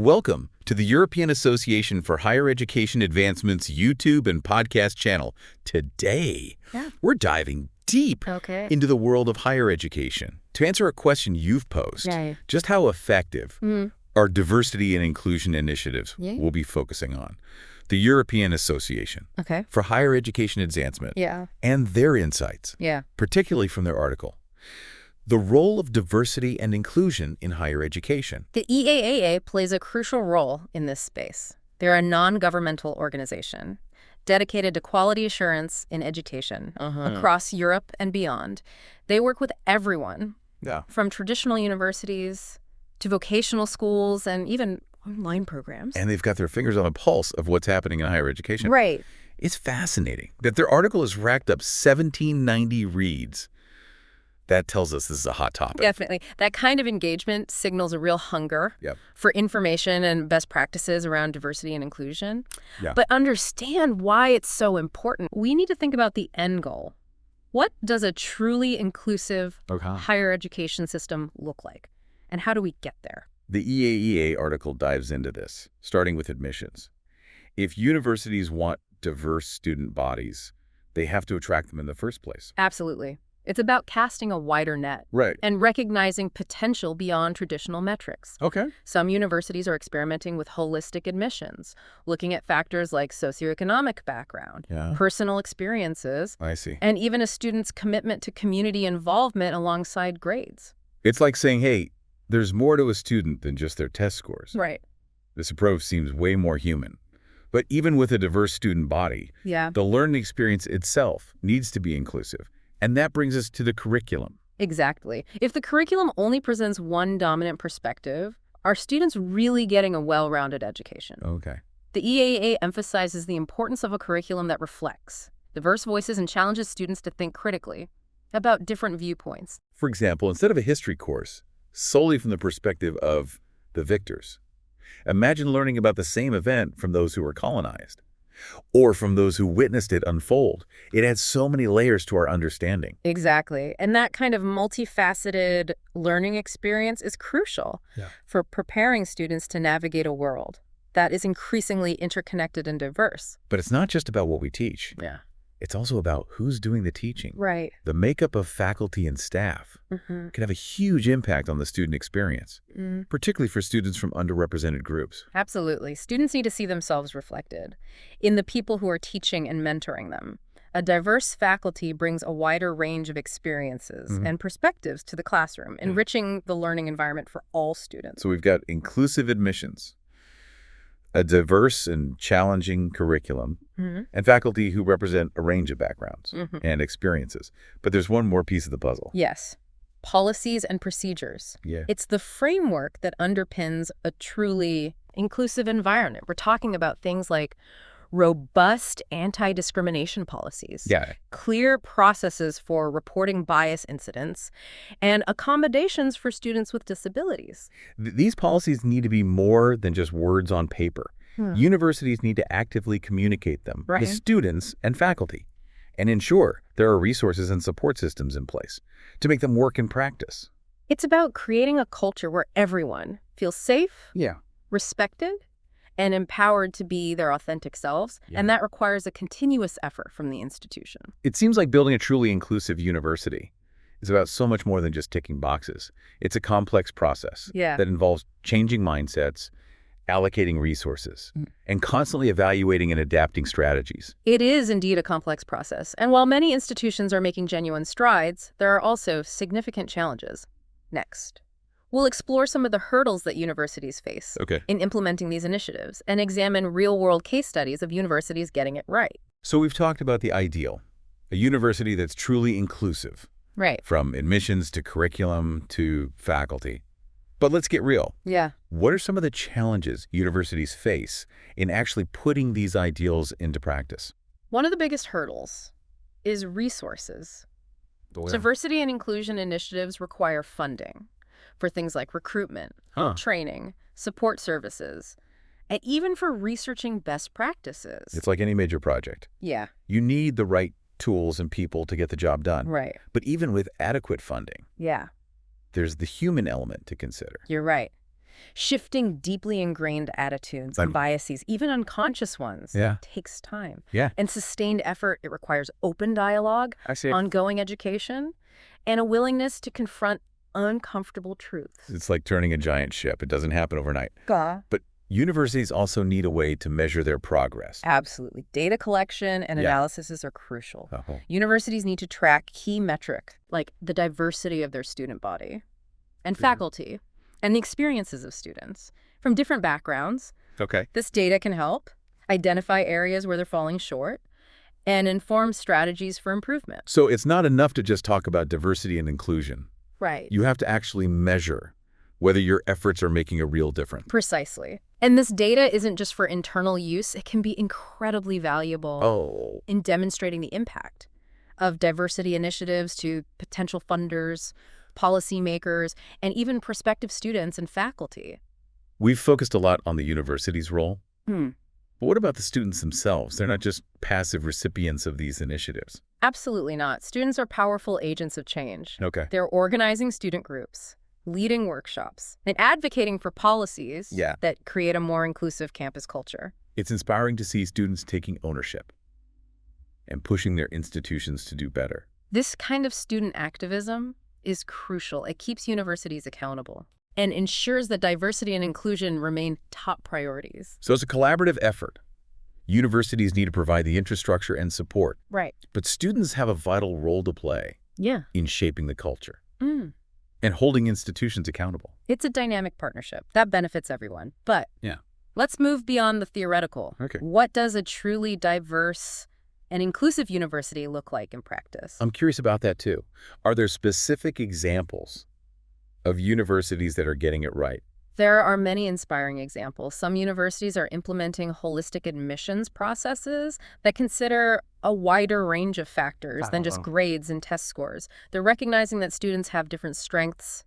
Welcome to the European Association for Higher Education Advancement's YouTube and podcast channel. Today, we're diving deep into the world of higher education to answer a question you've posed. Just how effective are diversity and inclusion initiatives we'll be focusing on. The European Association for Higher Education Advancement and their insights, particularly from their article. The role of diversity and inclusion in higher education. The EAHEA plays a crucial role in this space. They're a non-governmental organization dedicated to quality assurance in education across Europe and beyond. They work with everyone, from traditional universities to vocational schools and even online programs. And they've got their fingers on the pulse of what's happening in higher education. Right. It's fascinating that their article has racked up 1,790 reads. That tells us this is a hot topic. Definitely. That kind of engagement signals a real hunger for information and best practices around diversity and inclusion. But understand why it's so important. We need to think about the end goal. What does a truly inclusive higher education system look like? And how do we get there? The EAHEA article dives into this, starting with admissions. If universities want diverse student bodies, they have to attract them in the first place. Absolutely. It's about casting a wider net and recognizing potential beyond traditional metrics. Some universities are experimenting with holistic admissions, looking at factors like socioeconomic background, personal experiences, and even a student's commitment to community involvement alongside grades. It's like saying, hey, there's more to a student than just their test scores. Right. This approach seems way more human. But even with a diverse student body, the learning experience itself needs to be inclusive. And that brings us to the curriculum. Exactly. If the curriculum only presents one dominant perspective, are students really getting a well-rounded education? The EAHEA emphasizes the importance of a curriculum that reflects diverse voices and challenges students to think critically about different viewpoints. For example, instead of a history course solely from the perspective of the victors, imagine learning about the same event from those who were colonized, or from those who witnessed it unfold. It adds so many layers to our understanding. Exactly. And that kind of multifaceted learning experience is crucial for preparing students to navigate a world that is increasingly interconnected and diverse. But it's not just about what we teach. It's also about who's doing the teaching. The makeup of faculty and staff can have a huge impact on the student experience, particularly for students from underrepresented groups. Absolutely. Students need to see themselves reflected in the people who are teaching and mentoring them. A diverse faculty brings a wider range of experiences and perspectives to the classroom, enriching the learning environment for all students. So we've got inclusive admissions, a diverse and challenging curriculum, and faculty who represent a range of backgrounds and experiences. But there's one more piece of the puzzle. Yes. Policies and procedures. It's the framework that underpins a truly inclusive environment. We're talking about things like robust anti-discrimination policies, clear processes for reporting bias incidents, and accommodations for students with disabilities. These policies need to be more than just words on paper. Universities need to actively communicate them to students and faculty and ensure there are resources and support systems in place to make them work in practice. It's about creating a culture where everyone feels safe, respected, and empowered to be their authentic selves, and that requires a continuous effort from the institution. It seems like building a truly inclusive university is about so much more than just ticking boxes. It's a complex process that involves changing mindsets, allocating resources, and constantly evaluating and adapting strategies. It is indeed a complex process, and while many institutions are making genuine strides, there are also significant challenges. Next, we'll explore some of the hurdles that universities face in implementing these initiatives and examine real-world case studies of universities getting it right. So we've talked about the ideal, a university that's truly inclusive, from admissions to curriculum to faculty. But let's get real. What are some of the challenges universities face in actually putting these ideals into practice? One of the biggest hurdles is resources. Diversity and inclusion initiatives require funding for things like recruitment, training, support services, and even for researching best practices. It's like any major project. You need the right tools and people to get the job done. But even with adequate funding, there's the human element to consider. You're right. Shifting deeply ingrained attitudes and biases, even unconscious ones, takes time. And sustained effort, it requires open dialogue, ongoing education, and a willingness to confront uncomfortable truths. It's like turning a giant ship. It doesn't happen overnight. But universities also need a way to measure their progress. Absolutely. Data collection and analysis are crucial. Universities need to track key metrics like the diversity of their student body and faculty and the experiences of students from different backgrounds. This data can help identify areas where they're falling short and inform strategies for improvement. So it's not enough to just talk about diversity and inclusion. Right. You have to actually measure whether your efforts are making a real difference. Precisely. And this data isn't just for internal use. It can be incredibly valuable in demonstrating the impact of diversity initiatives to potential funders, policymakers, and even prospective students and faculty. We've focused a lot on the university's role. But what about the students themselves? They're not just passive recipients of these initiatives. Absolutely not. Students are powerful agents of change. They're organizing student groups, leading workshops, and advocating for policies that create a more inclusive campus culture. It's inspiring to see students taking ownership and pushing their institutions to do better. This kind of student activism is crucial. It keeps universities accountable and ensures that diversity and inclusion remain top priorities. So it's a collaborative effort. Universities need to provide the infrastructure and support. But students have a vital role to play in shaping the culture and holding institutions accountable. It's a dynamic partnership that benefits everyone. But let's move beyond the theoretical. What does a truly diverse and inclusive university look like in practice? I'm curious about that too. Are there specific examples of universities that are getting it right? There are many inspiring examples. Some universities are implementing holistic admissions processes that consider a wider range of factors than just grades and test scores. They're recognizing that students have different strengths,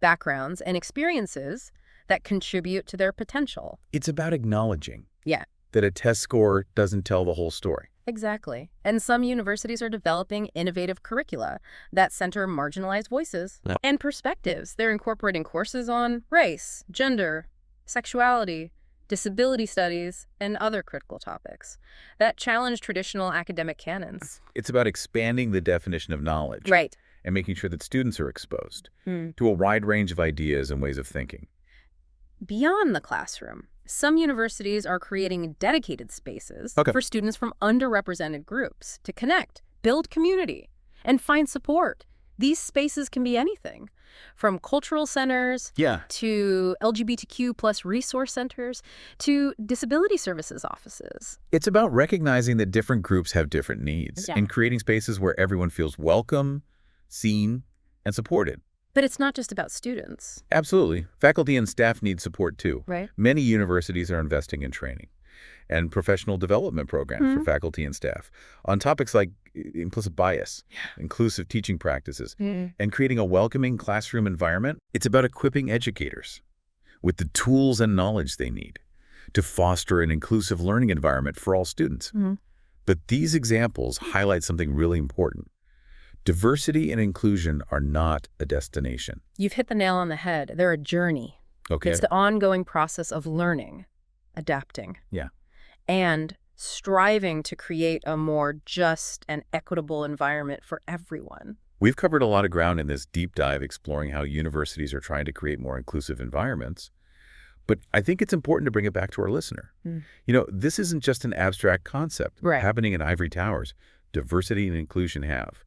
backgrounds, and experiences that contribute to their potential. It's about acknowledging that a test score doesn't tell the whole story. Exactly. And some universities are developing innovative curricula that center marginalized voices and perspectives. They're incorporating courses on race, gender, sexuality, disability studies, and other critical topics that challenge traditional academic canons. It's about expanding the definition of knowledge. And making sure that students are exposed to a wide range of ideas and ways of thinking. Beyond the classroom, some universities are creating dedicated spaces for students from underrepresented groups to connect, build community, and find support. These spaces can be anything, from cultural centers to LGBTQ plus resource centers to disability services offices. It's about recognizing that different groups have different needs and creating spaces where everyone feels welcome, seen, and supported. But it's not just about students. Absolutely. Faculty and staff need support too. Many universities are investing in training and professional development programs for faculty and staff on topics like implicit bias, inclusive teaching practices, and creating a welcoming classroom environment. It's about equipping educators with the tools and knowledge they need to foster an inclusive learning environment for all students. But these examples highlight something really important. Diversity and inclusion are not a destination. You've hit the nail on the head. They're a journey. It's the ongoing process of learning, adapting, and striving to create a more just and equitable environment for everyone. We've covered a lot of ground in this deep dive exploring how universities are trying to create more inclusive environments. But I think it's important to bring it back to our listener. You know, this isn't just an abstract concept happening in ivory towers. Diversity and inclusion have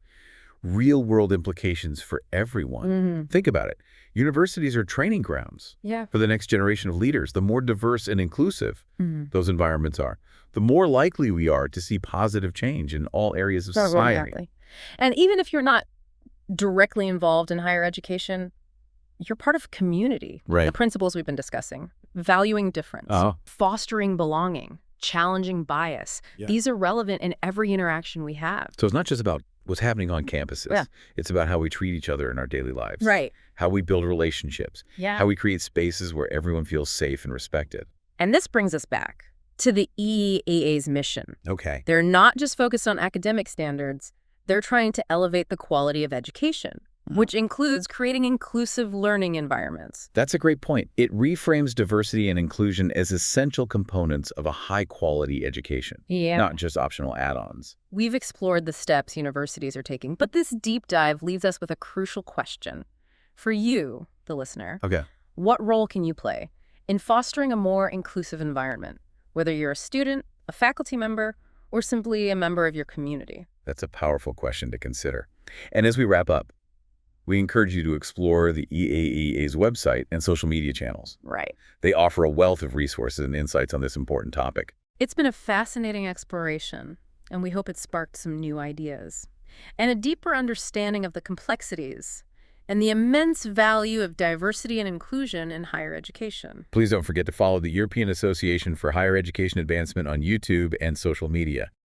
real-world implications for everyone. Think about it. Universities are training grounds for the next generation of leaders. The more diverse and inclusive those environments are, the more likely we are to see positive change in all areas of society. And even if you're not directly involved in higher education, you're part of a community. The principles we've been discussing, valuing difference, fostering belonging, challenging bias. These are relevant in every interaction we have. So it's not just about what's happening on campuses. It's about how we treat each other in our daily lives. How we build relationships. How we create spaces where everyone feels safe and respected. And this brings us back to the EAHEA's mission. They're not just focused on academic standards. They're trying to elevate the quality of education which includes creating inclusive learning environments. That's a great point. It reframes diversity and inclusion as essential components of a high-quality education, not just optional add-ons. We've explored the steps universities are taking, but this deep dive leaves us with a crucial question. For you, the listener, what role can you play in fostering a more inclusive environment, whether you're a student, a faculty member, or simply a member of your community? That's a powerful question to consider. And as we wrap up, we encourage you to explore the EAHEA's website and social media channels. Right. They offer a wealth of resources and insights on this important topic. It's been a fascinating exploration, and we hope it sparked some new ideas and a deeper understanding of the complexities and the immense value of diversity and inclusion in higher education. Please don't forget to follow the European Association for Higher Education Advancement on YouTube and social media.